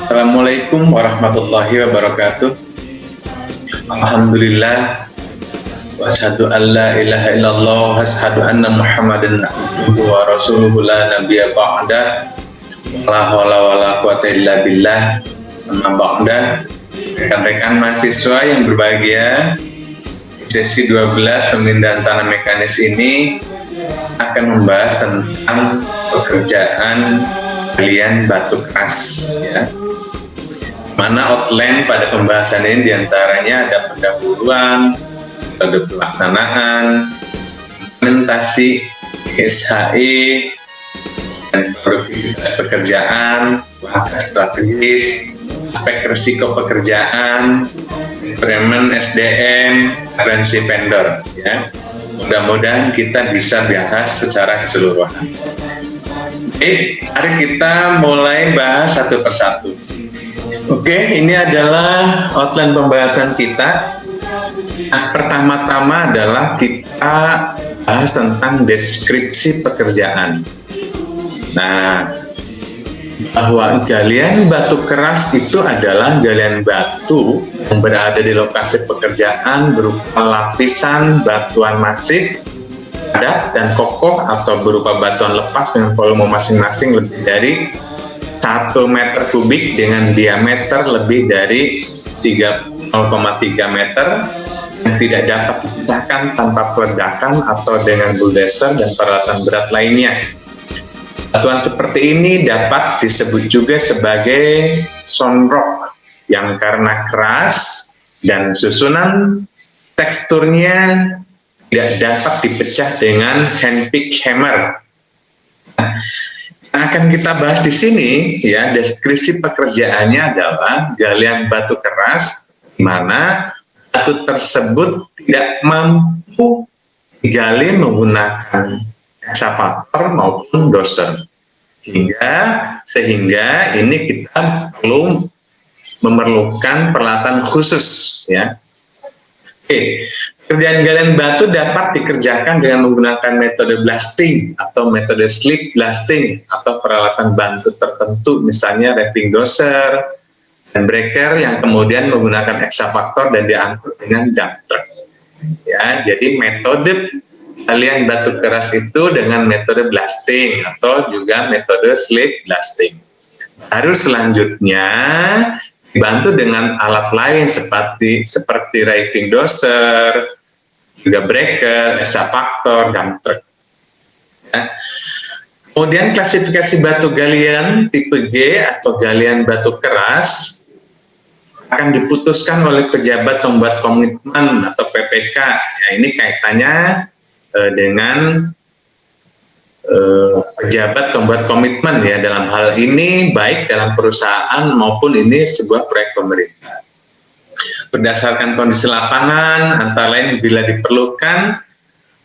Assalamualaikum warahmatullahi wabarakatuh. Alhamdulillah wa asyhadu an la ilaha illallah wa asyhadu anna Muhammadan abduhu wa rasuluhu la nabiyya ba'da. La haula wala quwata illa billah. Amma ba'da. Rekan-rekan mahasiswa yang berbahagia, sesi 12 pemindahan tanah mekanis ini akan membahas tentang pekerjaan galian batu keras, ya. Mana outline pada pembahasan ini diantaranya ada pendahuluan, metode pelaksanaan, implementasi SHI, dan produktivitas pekerjaan, langkah strategis, aspek risiko pekerjaan, manajemen SDM, referensi vendor, ya. Mudah-mudahan kita bisa bahas secara keseluruhan. Oke, mari kita mulai bahas satu persatu. Oke, ini adalah outline pembahasan kita. Nah, pertama-tama adalah kita bahas tentang deskripsi pekerjaan. Nah, bahwa galian batu keras itu adalah galian batu yang berada di lokasi pekerjaan berupa lapisan batuan masif, padat dan kokoh atau berupa batuan lepas dengan volume masing-masing lebih dari 1 meter kubik dengan diameter lebih dari 0,3 meter yang tidak dapat dipecahkan tanpa peledakan atau dengan bulldozer dan peralatan berat lainnya. Batuan seperti ini dapat disebut juga sebagai stone rock yang karena keras dan susunan teksturnya tidak dapat dipecah dengan hand-pick hammer. Yang akan kita bahas di sini, ya, deskripsi pekerjaannya adalah galian batu keras di mana batu tersebut tidak mampu digali menggunakan ekskavator maupun dozer, sehingga ini kita perlu memerlukan peralatan khusus, ya. Oke, pekerjaan galian batu dapat dikerjakan dengan menggunakan metode blasting atau metode slip blasting atau peralatan bantu tertentu, misalnya wrapping dozer dan breaker yang kemudian menggunakan ekskavator dan diangkut dengan dump truck. Ya, jadi metode galian batu keras itu dengan metode blasting atau juga metode slip blasting. Harus selanjutnya dibantu dengan alat lain seperti wrapping dozer, juga breaker, ekskavator, dump truck. Ya. Kemudian klasifikasi batu galian tipe G atau galian batu keras akan diputuskan oleh pejabat pembuat komitmen atau PPK. Ya, ini kaitannya dengan pejabat pembuat komitmen, ya, dalam hal ini baik dalam perusahaan maupun ini sebuah proyek pemerintah. Berdasarkan kondisi lapangan, antara lain bila diperlukan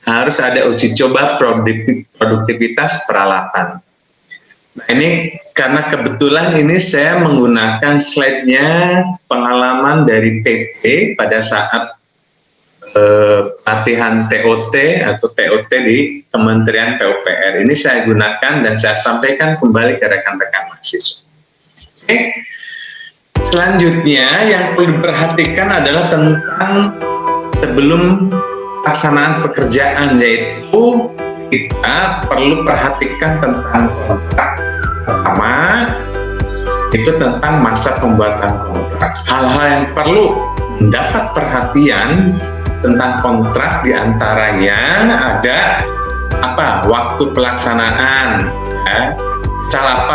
harus ada uji coba produktivitas peralatan. Nah, ini karena kebetulan ini saya menggunakan slide-nya pengalaman dari PP pada saat pelatihan TOT atau TOT di Kementerian PUPR. Ini saya gunakan dan saya sampaikan kembali ke rekan-rekan mahasiswa. Oke. Selanjutnya yang perlu diperhatikan adalah tentang sebelum pelaksanaan pekerjaan, yaitu kita perlu perhatikan tentang kontrak. Pertama, itu tentang masa pembuatan kontrak. Hal-hal yang perlu mendapat perhatian tentang kontrak diantaranya ada waktu pelaksanaan, ya. Misal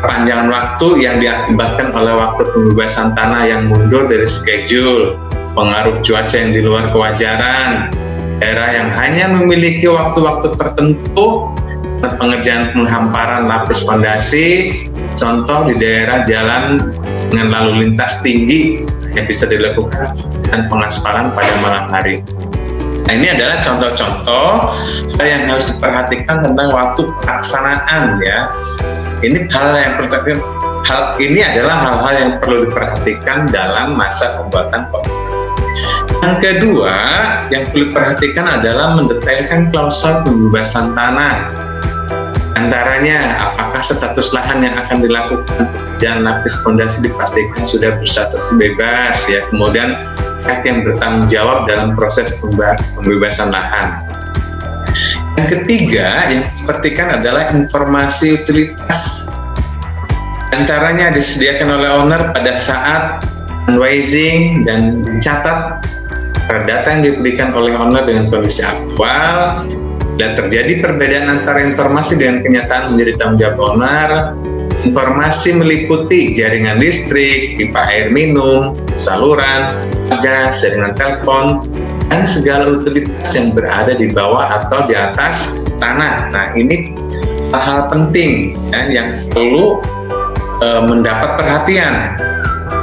panjangan waktu yang diakibatkan oleh waktu pembebasan tanah yang mundur dari schedule, pengaruh cuaca yang di luar kewajaran, daerah yang hanya memiliki waktu-waktu tertentu, pengerjaan penghamparan lapis fondasi, contoh di daerah jalan dengan lalu lintas tinggi yang bisa dilakukan dan pengaspalan pada malam hari. Nah, ini adalah contoh-contoh hal yang harus diperhatikan tentang waktu pelaksanaan, ya. Ini ini adalah hal-hal yang perlu diperhatikan dalam masa pembuatan kontrak. Yang kedua, yang perlu diperhatikan adalah mendetailkan klausul pembebasan tanah. Antaranya, apakah status lahan yang akan dilakukan pekerjaan lapis fondasi dipastikan sudah berstatus bebas, ya. Kemudian pihak yang bertanggung jawab dalam proses pembebasan lahan. Yang ketiga, yang diperhatikan adalah informasi utilitas. Antaranya disediakan oleh owner pada saat fundraising dan dicatat data yang diberikan oleh owner dengan kondisi aktual. Dan terjadi perbedaan antara informasi dengan kenyataan menjadi tanggung jawab owner. Informasi meliputi jaringan listrik, pipa air minum, saluran, gas, jaringan telepon, dan segala utilitas yang berada di bawah atau di atas tanah. Nah, ini hal penting ya, yang perlu mendapat perhatian.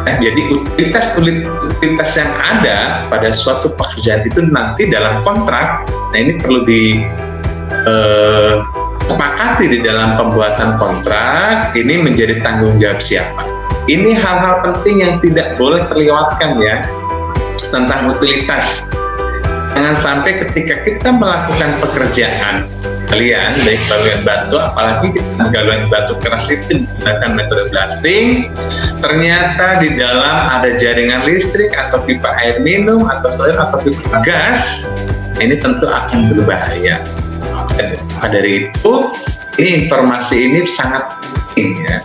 Jadi utilitas yang ada pada suatu pekerjaan itu nanti dalam kontrak, nah ini perlu disepakati di dalam pembuatan kontrak, ini menjadi tanggung jawab siapa. Ini hal-hal penting yang tidak boleh terlewatkan ya, tentang utilitas. Jangan sampai ketika kita melakukan pekerjaan kalian, baik galian batu, apalagi kita galian batu keras itu menggunakan metode blasting, ternyata di dalam ada jaringan listrik atau pipa air minum atau saluran atau pipa gas, ini tentu akan berbahaya. Maka dari itu, ini informasi ini sangat penting ya.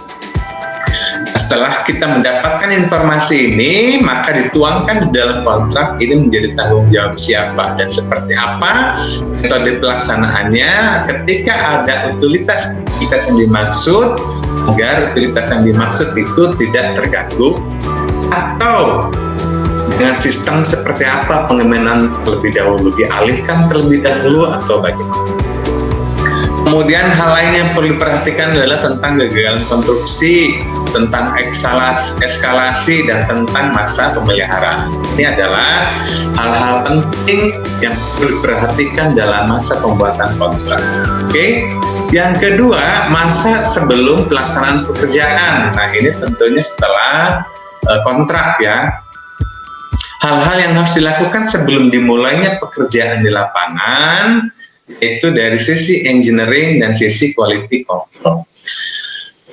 Setelah kita mendapatkan informasi ini, maka dituangkan di dalam kontrak, ini menjadi tanggung jawab siapa dan seperti apa metode pelaksanaannya ketika ada utilitas yang dimaksud, agar utilitas yang dimaksud itu tidak terganggu, atau dengan sistem seperti apa pengemenangan terlebih dahulu, dialihkan terlebih dahulu atau bagaimana. Kemudian hal lain yang perlu diperhatikan adalah tentang kegagalan konstruksi, tentang eskalasi, dan tentang masa pemeliharaan. Ini adalah hal-hal penting yang perlu diperhatikan dalam masa pembuatan kontrak. Oke. Yang kedua, masa sebelum pelaksanaan pekerjaan. Nah, ini tentunya setelah kontrak ya. Hal-hal yang harus dilakukan sebelum dimulainya pekerjaan di lapangan, yaitu dari sisi engineering dan sisi quality control.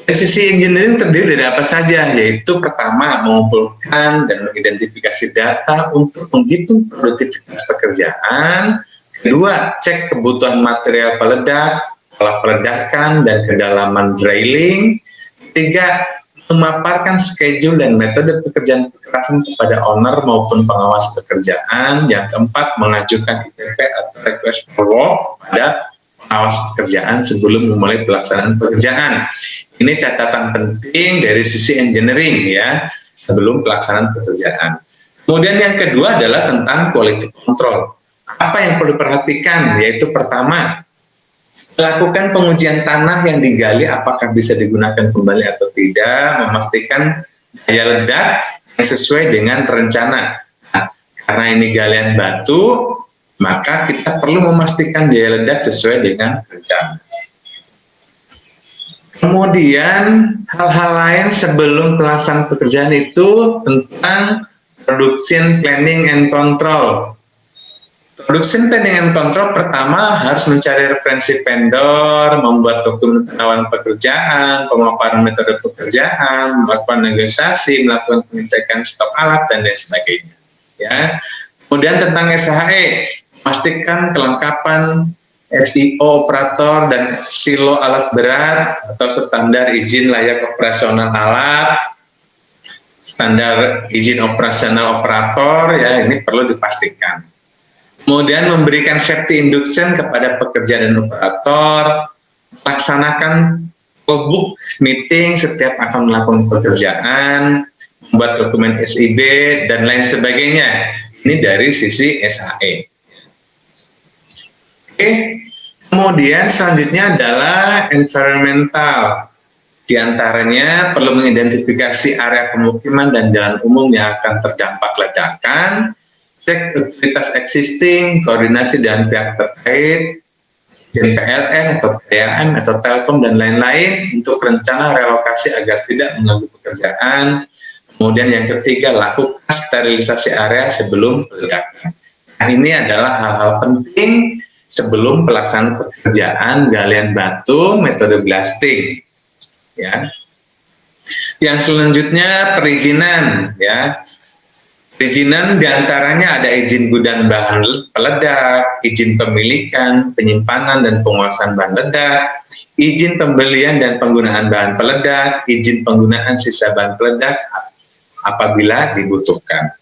Dari sisi engineering terdiri dari apa saja, yaitu pertama mengumpulkan dan mengidentifikasi data untuk menghitung produktivitas pekerjaan, kedua cek kebutuhan material peledak, alat peledakan dan kedalaman drilling, ketiga memaparkan schedule dan metode pekerjaan kekerasan kepada owner maupun pengawas pekerjaan. Yang keempat, mengajukan IPP atau request for work pada pengawas pekerjaan sebelum memulai pelaksanaan pekerjaan. Ini catatan penting dari sisi engineering ya, sebelum pelaksanaan pekerjaan. Kemudian yang kedua adalah tentang quality control. Apa yang perlu diperhatikan? Yaitu pertama, melakukan pengujian tanah yang digali apakah bisa digunakan kembali atau tidak, memastikan daya ledak yang sesuai dengan rencana. Nah, karena ini galian batu, maka kita perlu memastikan daya ledak sesuai dengan rencana. Kemudian hal-hal lain sebelum pelaksanaan pekerjaan itu tentang production planning and control. Production planning and control pertama harus mencari referensi vendor, membuat dokumen penawaran pekerjaan, pemaparan metode pekerjaan, melakukan negosiasi, melakukan pengecekan stok alat dan lain sebagainya. Ya. Kemudian tentang SHE, memastikan kelengkapan SIO operator dan silo alat berat atau standar izin layak operasional alat, standar izin operasional operator ya, ini perlu dipastikan. Kemudian memberikan safety induction kepada pekerja dan operator, melaksanakan book meeting setiap akan melakukan pekerjaan, membuat dokumen SIB, dan lain sebagainya. Ini dari sisi SHE. Oke. Kemudian selanjutnya adalah environmental. Di antaranya perlu mengidentifikasi area pemukiman dan jalan umum yang akan terdampak ledakan, cek utilitas existing, koordinasi dengan pihak terkait, dan PLN atau PDAM atau Telkom dan lain-lain untuk rencana relokasi agar tidak mengganggu pekerjaan, Kemudian yang ketiga, lakukan sterilisasi area sebelum ledakan. Nah, ini adalah hal-hal penting sebelum pelaksanaan pekerjaan galian batu metode blasting. Ya. Yang selanjutnya perizinan, ya. Perizinan diantaranya ada izin gudang bahan peledak, izin pemilikan, penyimpanan dan penguasaan bahan peledak, izin pembelian dan penggunaan bahan peledak, izin penggunaan sisa bahan peledak apabila dibutuhkan.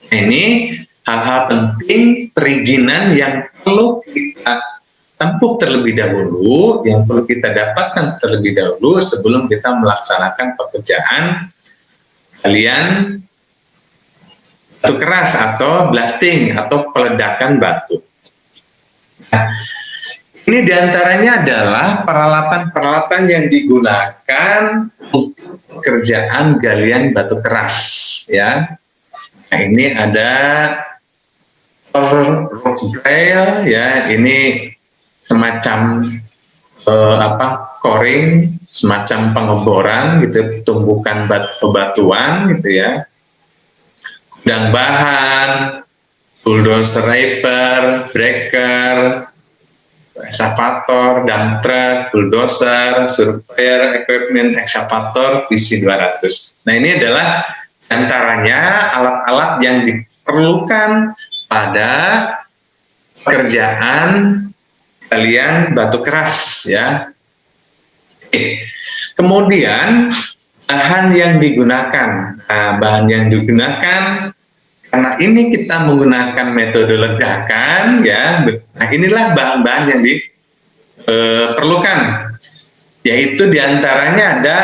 Ini hal-hal penting perizinan yang perlu kita tempuh terlebih dahulu, yang perlu kita dapatkan terlebih dahulu sebelum kita melaksanakan pekerjaan galian batu keras atau blasting atau peledakan batu. Nah, ini diantaranya adalah peralatan-peralatan yang digunakan untuk pekerjaan galian batu keras, ya. Nah, ini ada rock drill, ya, ini semacam coring, semacam pengeboran gitu, tumbukan batuan gitu ya. Gudang bahan, bulldozer reaper, breaker, excavator, dump truck, bulldozer, surveyor, equipment, excavator, PC200. Nah, ini adalah antaranya alat-alat yang diperlukan pada pekerjaan galian batu keras, ya. Kemudian bahan yang digunakan. Nah, bahan yang digunakan karena ini kita menggunakan metode ledakan, ya. Nah, inilah bahan-bahan yang diperlukan, yaitu diantaranya ada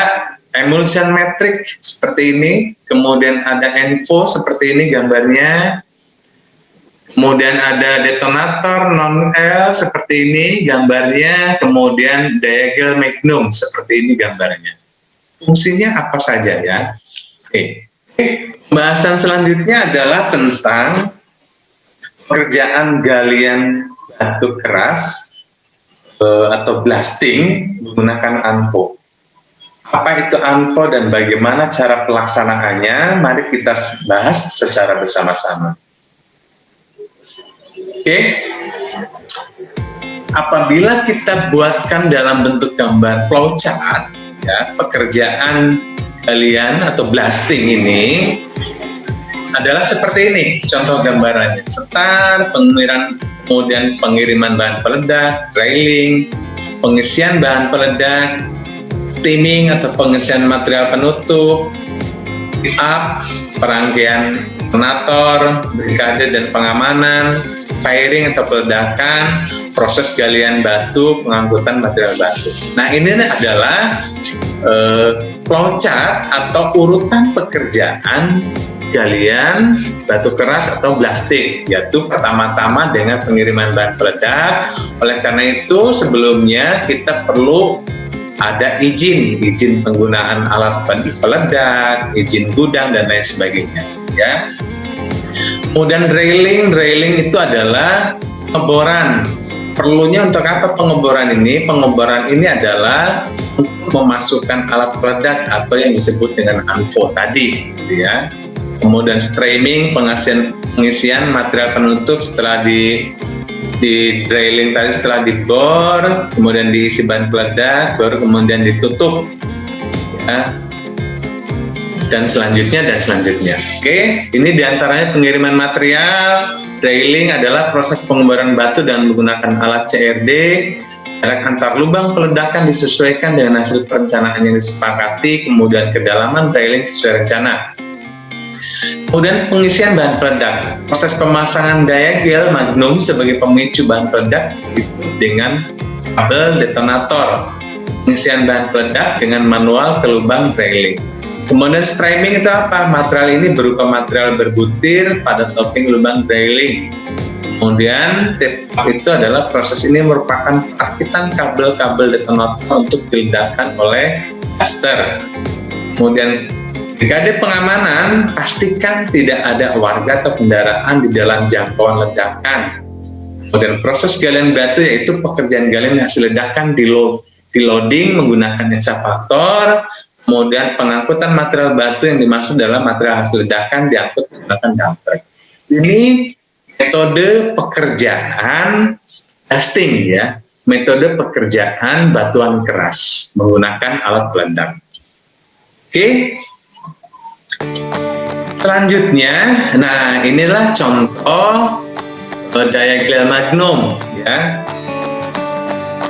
emulsion matrix seperti ini, kemudian ada ENFO seperti ini gambarnya, kemudian ada detonator non-L seperti ini gambarnya, kemudian diagel magnum seperti ini gambarnya. Fungsinya apa saja, ya? Oke. Pembahasan selanjutnya adalah tentang pekerjaan galian batu keras atau blasting menggunakan ANFO. Apa itu ANFO dan bagaimana cara pelaksanaannya? Mari kita bahas secara bersama-sama. Oke. Apabila kita buatkan dalam bentuk gambar flowchart, ya, pekerjaan galian atau blasting ini adalah seperti ini contoh gambarannya: start, kemudian pengiriman bahan peledak, trailing, pengisian bahan peledak, steaming atau pengisian material penutup, up, perangkaian detonator, brigade dan pengamanan, firing atau peledakan, proses galian batu, pengangkutan material batu. Nah, ini adalah flowchart atau urutan pekerjaan galian batu keras atau blasting, yaitu pertama-tama dengan pengiriman bahan peledak. Oleh karena itu sebelumnya kita perlu ada izin penggunaan alat peledak, izin gudang dan lain sebagainya, ya. Kemudian railing itu adalah pengeboran. Perlunya untuk apa pengeboran ini? Pengeboran ini adalah untuk memasukkan alat peledak atau yang disebut dengan ANFO tadi, gitu ya. Kemudian streaming, pengisian material penutup setelah di drilling tadi, setelah dibor, kemudian diisi bahan peledak, baru kemudian ditutup, ya. Dan selanjutnya. Oke, ini diantaranya pengiriman material. Drilling adalah proses pengeboran batu dengan menggunakan alat CRD. Jarak antar lubang peledakan disesuaikan dengan hasil perencanaan yang disepakati, kemudian kedalaman drilling sesuai rencana. Kemudian pengisian bahan peledak. Proses pemasangan diagel magnum sebagai pemicu bahan peledak dengan kabel detonator. Pengisian bahan peledak dengan manual ke lubang drilling. Kemudian streaming itu apa? Material ini berupa material berbutir pada topping lubang drilling. Kemudian itu adalah proses ini merupakan perakitan kabel-kabel detonator untuk diledakkan oleh blaster. Kemudian brigade pengamanan, pastikan tidak ada warga atau kendaraan di dalam jangkauan ledakan. Kemudian proses galian batu yaitu pekerjaan galian hasil ledakan di loading menggunakan excavator. Kemudian pengangkutan material batu yang dimaksud dalam material hasil ledakan diangkut menggunakan dumper. Ini metode pekerjaan dusting ya, metode pekerjaan batuan keras menggunakan alat peledak. Oke. Selanjutnya, nah inilah contoh diagram magnum ya,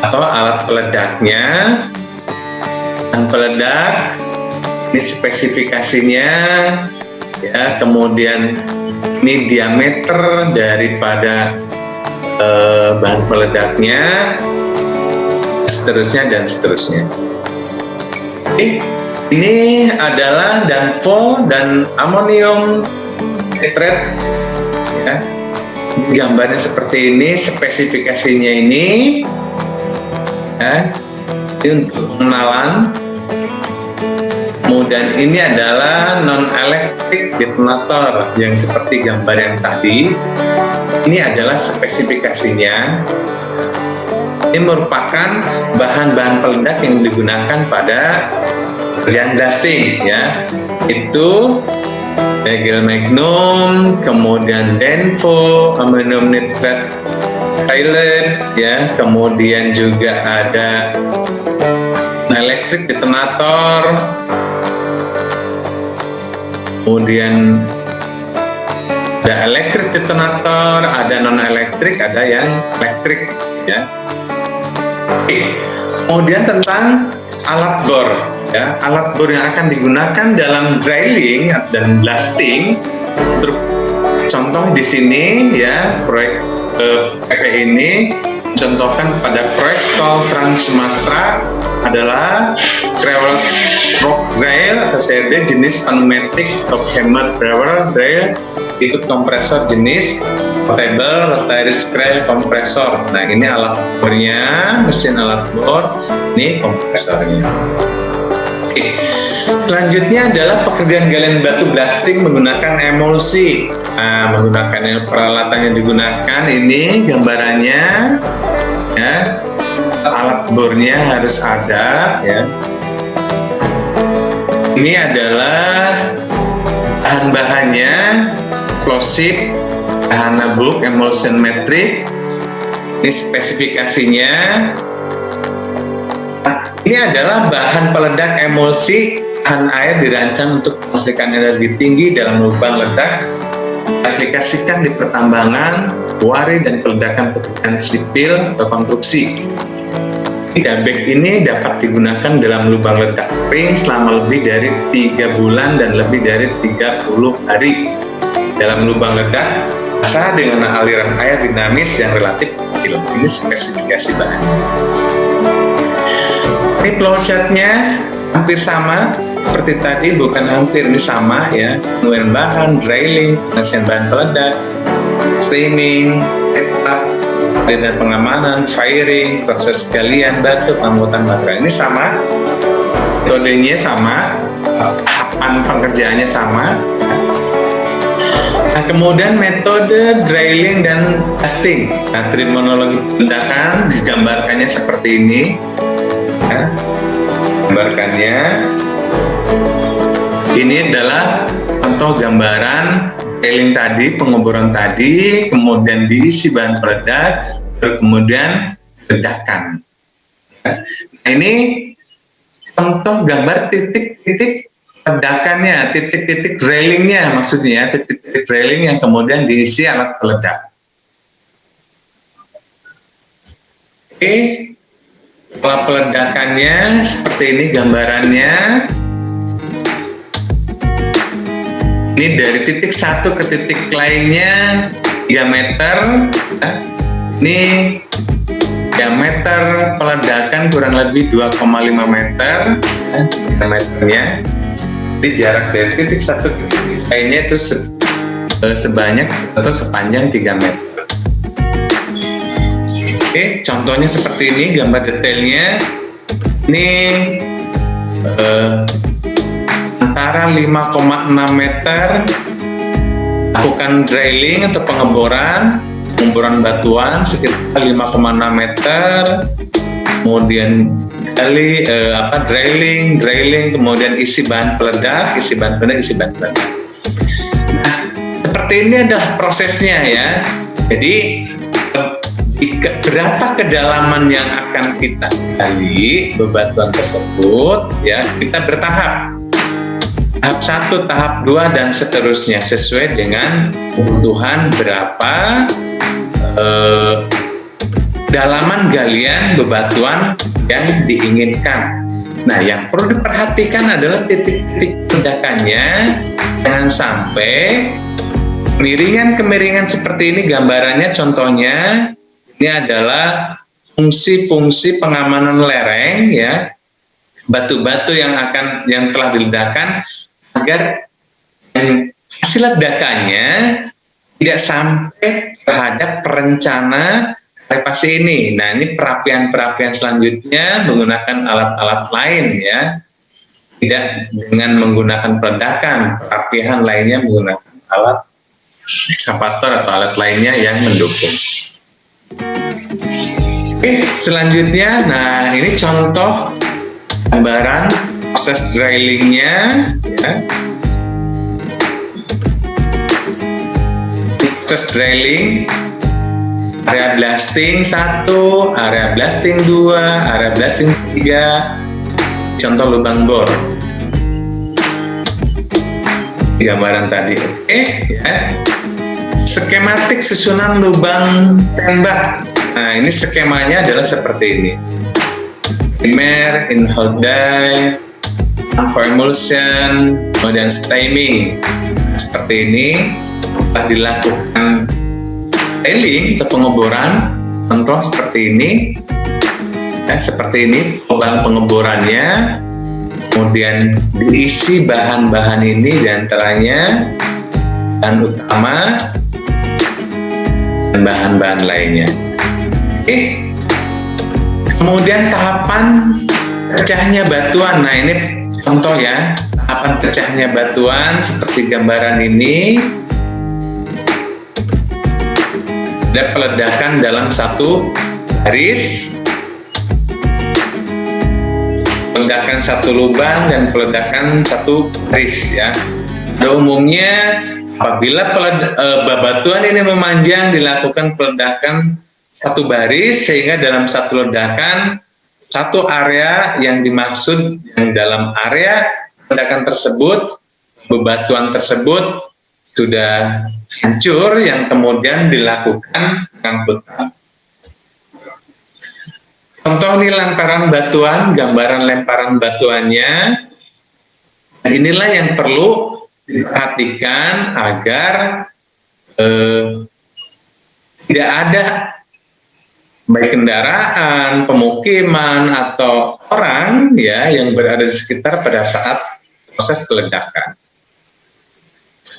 atau alat peledaknya. Dan peledak ini spesifikasinya ya, kemudian ini diameter daripada bahan peledaknya, seterusnya dan seterusnya. Oke, ini adalah danfo dan amonium nitrate ya. Gambarnya seperti ini, spesifikasinya ini ya, ini untuk pengenalan. Kemudian ini adalah non-elektrik detonator yang seperti gambar yang tadi. Ini adalah spesifikasinya. Ini merupakan bahan-bahan peledak yang digunakan pada pekerjaan dusting ya. Itu Egel Magnum, kemudian Denfo, amonium nitrate pilot ya, kemudian juga ada elektrik detonator, kemudian ada elektrik detonator, ada non elektrik, ada yang elektrik ya. Oke. Kemudian tentang alat bor ya, alat bor yang akan digunakan dalam drilling dan blasting. Contoh di sini ya, proyek ini contohkan pada proyek tol Trans Sumatera adalah gravel rock drill atau CRD jenis pneumatic top hammer gravel drill, itu kompresor jenis portable rotary scale kompresor. Nah ini alat bornya, mesin alat bor, ini kompresornya. Oke. Selanjutnya adalah pekerjaan galian batu blasting menggunakan emulsi. Nah, menggunakan peralatan yang digunakan ini gambarannya ya. Alat bornya harus ada ya. Ini adalah bahan-bahannya, plosip, bahan bulk, emulsion metric. Ini spesifikasinya. Nah, ini adalah bahan peledak emulsi. Bahan air dirancang untuk menghasilkan energi tinggi dalam lubang ledak, aplikasikan di pertambangan, kuari, dan peledakan pekerjaan sipil atau konstruksi. Dabek ini dapat digunakan dalam lubang ledak kering selama lebih dari 3 bulan dan lebih dari 30 hari. Dalam lubang ledak basah dengan aliran air dinamis yang relatif kecil. Ini spesifikasi bahan. Ini flowchartnya hampir sama seperti tadi, bukan hampir, ini sama ya. Penggunaan bahan, drilling, pengisian bahan peledak, steaming, etap, dan pengamanan, firing, proses galian batu, pengangkutan material, ini sama, metodenya sama, tahapan pengerjaannya sama. Nah, kemudian metode drilling dan dusting. Nah, terminologi peledakan digambarkannya seperti ini ya. Gambarkannya ini adalah contoh gambaran drilling tadi, pengeboran tadi, kemudian diisi bahan peledak, kemudian ledakan. Nah, ini contoh gambar titik-titik ledakannya, titik-titik drillingnya, maksudnya titik-titik drilling yang kemudian diisi alat peledak. Oke, pola peledakannya seperti ini gambarannya. Ini dari titik satu ke titik lainnya 3 meter. Ini diameter peledakan kurang lebih 2,5 meter diameternya. Jadi jarak dari titik satu ke titik lainnya itu sebanyak atau sepanjang 3 meter. Oke, contohnya seperti ini gambar detailnya. Ini antara 5,6 meter lakukan drilling atau pengeboran batuan sekitar 5,6 meter, kemudian drilling, kemudian isi bahan peledak, isi bahan peledak. Nah, seperti ini adalah prosesnya ya. Jadi berapa kedalaman yang akan kita gali bebatuan tersebut ya, kita bertahap. Tahap 1, tahap 2 dan seterusnya sesuai dengan kebutuhan berapa dalaman galian bebatuan yang diinginkan. Nah, yang perlu diperhatikan adalah titik-titik ledakannya. Jangan sampai kemiringan-kemiringan seperti ini, gambarannya contohnya ini adalah fungsi-fungsi pengamanan lereng ya, batu-batu yang telah diledakkan agar hasil ledakannya tidak sampai terhadap perencana elevasi ini. Nah, ini perapian-perapian selanjutnya menggunakan alat-alat lain ya, tidak dengan menggunakan peledakan, perapian lainnya menggunakan alat ekskavator atau alat lainnya yang mendukung. Oke, selanjutnya, nah ini contoh gambaran proses drillingnya ya. Proses drilling, area blasting 1, area blasting 2, area blasting 3, contoh lubang bor. Gambaran tadi, oke ya. Skematik susunan lubang tembak. Nah, ini skemanya adalah seperti ini. Primer, in-hole die, emulsion, kemudian styming. Seperti ini telah dilakukan drilling atau pengeboran, contoh seperti ini, seperti ini lubang pengeborannya, kemudian diisi bahan-bahan ini diantaranya bahan utama dan bahan-bahan lainnya. Kemudian tahapan pecahnya batuan. Nah, ini contoh ya, tahapan pecahnya batuan seperti gambaran ini. Ada peledakan dalam satu garis, peledakan satu lubang dan peledakan satu garis ya. Pada umumnya apabila bebatuan ini memanjang, dilakukan peledakan satu baris sehingga dalam satu ledakan satu area yang dimaksud, yang dalam area ledakan tersebut bebatuan tersebut sudah hancur, yang kemudian dilakukan pengangkutan. Contoh ini lemparan batuan, gambaran lemparan batuannya. Inilah yang perlu diperhatikan agar tidak ada baik kendaraan, pemukiman atau orang ya yang berada di sekitar pada saat proses peledakan.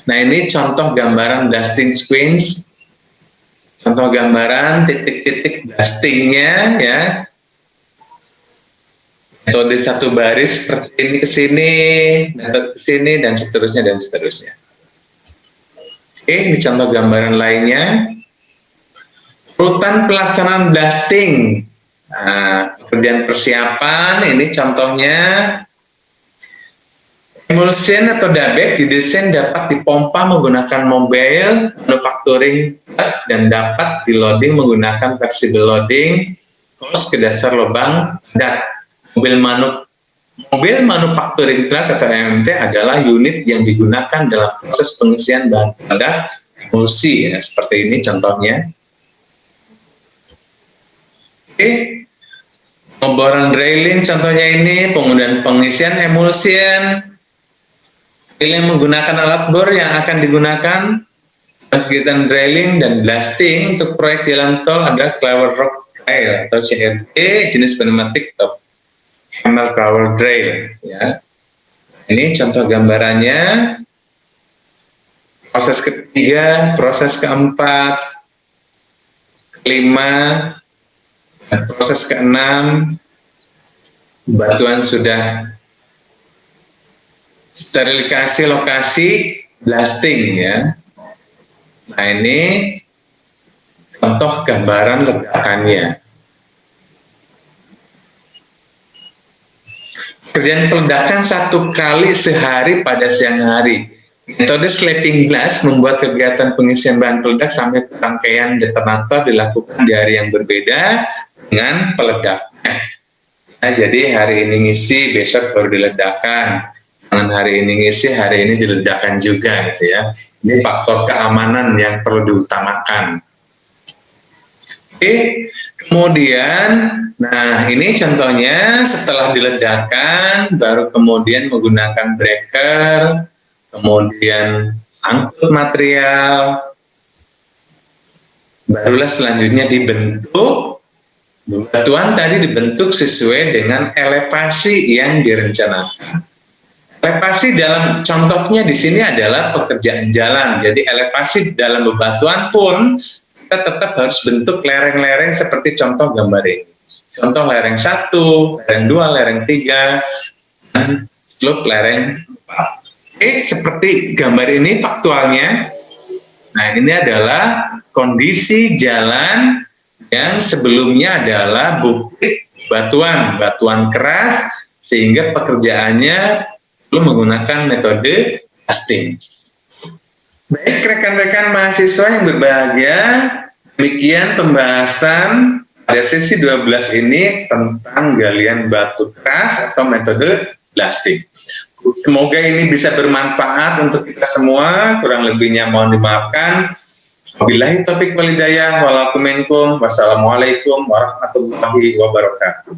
Nah, ini contoh gambaran blasting sequence, contoh gambaran titik-titik blastingnya ya. Metode satu baris seperti ini ke sini, metode ke sini, dan seterusnya dan seterusnya. Oke, ini contoh gambaran lainnya. Urutan pelaksanaan blasting. Nah, pekerjaan persiapan ini contohnya. Emulsion atau dabek didesain dapat dipompa menggunakan mobil manufacturing dan dapat di-loading menggunakan flexible loading hose ke dasar lubang dak. Mobil manufacturing truck atau MMT adalah unit yang digunakan dalam proses pengisian bahan peledak emulsi ya, seperti ini contohnya. Oke. Pemboran drilling contohnya ini, kemudian pengisian emulsion. Drilling menggunakan alat bor yang akan digunakan kegiatan drilling dan blasting untuk proyek jalan tol adalah Clever Rock Trail atau CRT jenis pneumatik top hammer crawler drill ya. Ini contoh gambarannya. Proses ketiga, proses keempat, kelima, dan proses keenam, batuan sudah sterilisasi lokasi blasting ya. Nah, ini contoh gambaran ledakannya. Kerjaan peledakan 1 kali sehari pada siang hari. Metode sleeping blast membuat kegiatan pengisian bahan peledak sampai rangkaian detonator dilakukan di hari yang berbeda dengan peledaknya. Nah, jadi hari ini ngisi, besok baru diledakkan. Jangan hari ini ngisi, hari ini diledakkan juga, gitu ya. Ini faktor keamanan yang perlu diutamakan. Oke, kemudian, nah ini contohnya setelah diledakkan, baru kemudian menggunakan breaker, kemudian angkut material, barulah selanjutnya dibentuk. Batuan tadi dibentuk sesuai dengan elevasi yang direncanakan. Elevasi dalam contohnya di sini adalah pekerjaan jalan. Jadi elevasi dalam bebatuan pun kita tetap harus bentuk lereng-lereng seperti contoh gambar ini. Contoh lereng 1, lereng 2, lereng 3, dan slope lereng 4. Oke, seperti gambar ini faktualnya. Nah, ini adalah kondisi jalan yang sebelumnya adalah bukit batuan keras, sehingga pekerjaannya perlu menggunakan metode blasting. Baik rekan-rekan mahasiswa yang berbahagia, demikian pembahasan pada sesi 12 ini tentang galian batu keras atau metode blasting. Semoga ini bisa bermanfaat untuk kita semua, kurang lebihnya mohon dimaafkan. Wabillahi taufiq wal hidayah, wassalamualaikum warahmatullahi wabarakatuh.